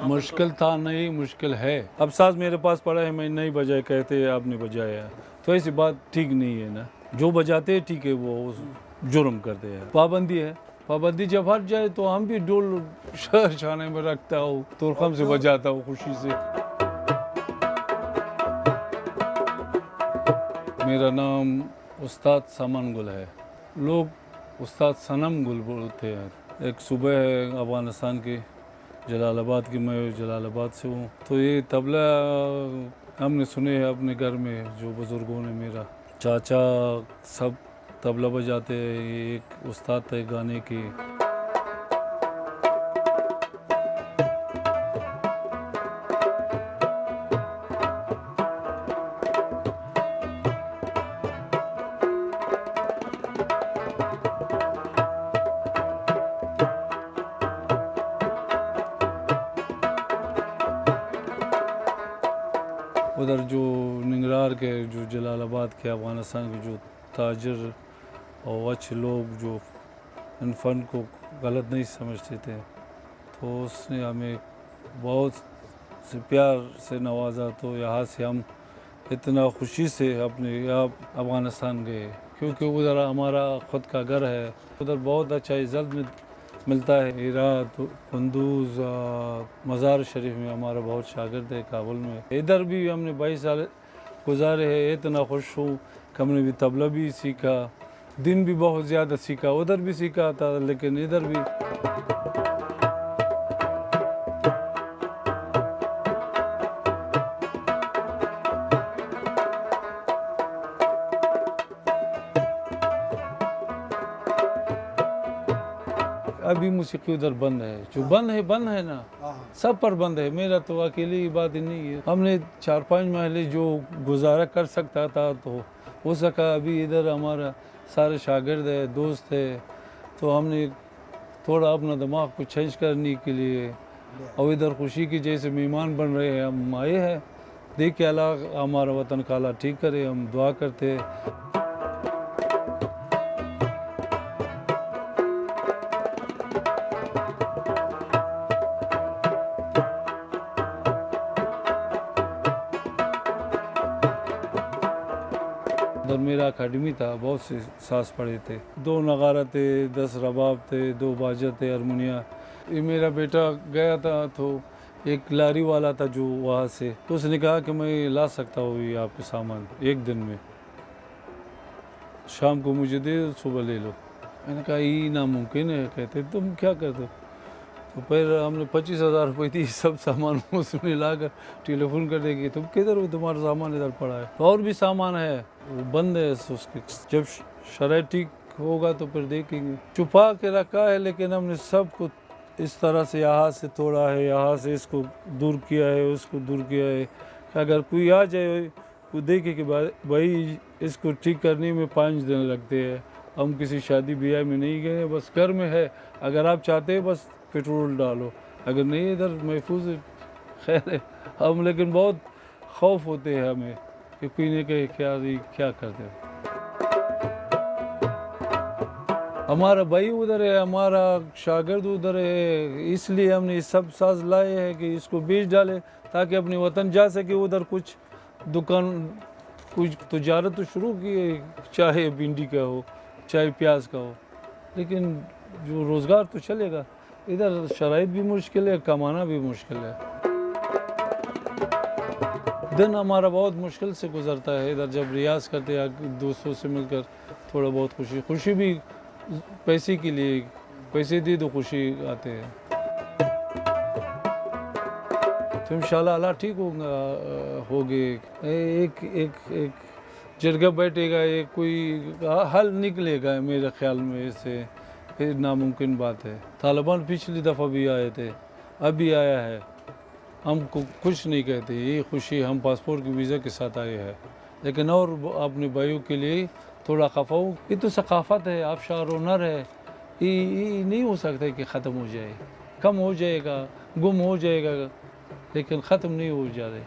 مشکل تھا نہیں، مشکل ہے. اب ساز میرے پاس پڑا ہے، میں نہیں بجائے کہتے آپ نے بجایا، تو ایسی بات ٹھیک نہیں ہے نا. جو بجاتے ہیں ٹھیک ہے، وہ جرم کرتے ہیں. پابندی ہے، پابندی جب ہٹ جائے تو ہم بھی ڈول شہر چھانے میں رکھتا ہوں، تورخم سے بجاتا ہوں خوشی سے. میرا نام استاد سامان گل ہے. لوگ استاد صنم گل بولتے ہیں. ایک صوبہ ہے افغانستان کی، جلال آباد کی. میں جلال آباد سے ہوں. تو یہ طبلہ ہم نے سنے ہیں اپنے گھر میں، جو بزرگوں نے، میرا چاچا سب طبلہ بجاتے ہیں. ایک استاد تھے گانے کی. ادھر جو ننگرہار کے، جو جلال آباد کے، افغانستان کے جو تاجر اور اچھے لوگ جو ان فن کو غلط نہیں سمجھتے تھے، تو اس نے ہمیں بہت سے پیار سے نوازا. تو یہاں سے ہم اتنا خوشی سے اپنے یہاں افغانستان گئے، کیونکہ ادھر ہمارا خود کا گھر ہے. ادھر بہت اچھا عزت ملتا ہے. ہرات، قندوز، مزار شریف میں ہمارا بہت شاگرد ہے. کابل میں ادھر بھی ہم نے 22 سال گزارے ہیں. اتنا خوش ہوں کہ ہم نے بھی طبلہ بھی سیکھا، دن بھی بہت زیادہ سیکھا. ادھر بھی سیکھا تھا لیکن ادھر بھی. ابھی موسیقی ادھر بند ہے. جو بند ہے نا، سب پر بند ہے. میرا تو اکیلی بات ہی نہیں ہے. ہم نے 4-5 محلے جو گزارا کر سکتا تھا تو ہو سکا. ابھی ادھر ہمارا سارے شاگرد ہے، دوست ہے، تو ہم نے تھوڑا اپنا دماغ کو چینج کرنے کے لیے، اور ادھر خوشی کی جیسے مہمان بن رہے ہیں، ہم آئے ہیں. دیکھ کے اللہ ہمارا وطن کا اللہ ٹھیک کرے، ہم دعا کرتے ہیں. ادھر میرا اکیڈمی تھا، بہت سے ساز پڑے تھے. 2 نغارہ تھے، 10 رباب تھے، 2 باجا تھے، ہارمونیا. یہ میرا بیٹا گیا تھا تو ایک لاری والا تھا جو وہاں سے، تو اس نے کہا کہ میں لا سکتا ہوں یہ آپ کے سامان ایک دن میں، شام کو مجھے دے، صبح لے لو. میں نے کہا یہ ناممکن ہے. کہتے تم کیا کرتے ہو؟ تو پھر ہم نے 25,000 روپئے دی. سب سامان اس نے لا کر ٹیلی فون کر دے گی تم کدھر ہو، تمہارا سامان ادھر پڑا ہے. اور بھی سامان ہے، وہ بند ہے. اس کے جب شرائط ٹھیک ہوگا تو پھر دیکھیں گے. چھپا کے رکھا ہے، لیکن ہم نے سب کو اس طرح سے یہاں سے توڑا ہے، یہاں سے اس کو دور کیا ہے، اس کو دور کیا ہے کہ اگر کوئی آ جائے وہ دیکھے کہ بھائی اس کو ٹھیک کرنے میں 5 دن لگتے ہیں. ہم کسی شادی بیاہ میں نہیں گئے، بس گھر میں ہے. اگر آپ چاہتے ہیں بس پیٹرول ڈالو، اگر نہیں ادھر محفوظ ہے. خیر ہے. ہم لیکن بہت خوف ہوتے ہیں ہمیں کہ کوئی نہیں کہے کیا کرتے ہیں. ہمارا بھائی ادھر ہے، ہمارا شاگرد ادھر ہے، اس لیے ہم نے سب ساز لائے ہیں کہ اس کو بیچ ڈالے تاکہ اپنے وطن جا سکے. ادھر کچھ دکان، کچھ تجارت تو شروع کی ہے، چاہے بھنڈی کا ہو، چاہے پیاز کا ہو، لیکن جو روزگار تو چلے گا. ادھر شرائط بھی مشکل ہے، کمانا بھی مشکل ہے. دن ہمارا بہت مشکل سے گزرتا ہے. ادھر جب ریاض کرتے ہیں دوستوں سے مل کر، تھوڑا بہت خوشی بھی پیسے کے لیے، پیسے دی تو خوشی آتے ہیں. تو انشاءاللہ اللہ ٹھیک ہوگے. ایک جرگہ بیٹھے گا، ایک کوئی حل نکلے گا میرے خیال میں. اس سے پھر ناممکن بات ہے. طالبان پچھلی دفعہ بھی آئے تھے، اب بھی آیا ہے. ہم کو کچھ نہیں کہتے، یہ خوشی ہم پاسپورٹ کی ویزا کے ساتھ آئے ہیں. لیکن اور اپنے بھائیوں کے لیے تھوڑا خفا ہوں. یہ تو ثقافت ہے، آبشار و نر ہے. یہ نہیں ہو سکتا کہ ختم ہو جائے. کم ہو جائے گا، گم ہو جائے گا، لیکن ختم نہیں ہو جائے.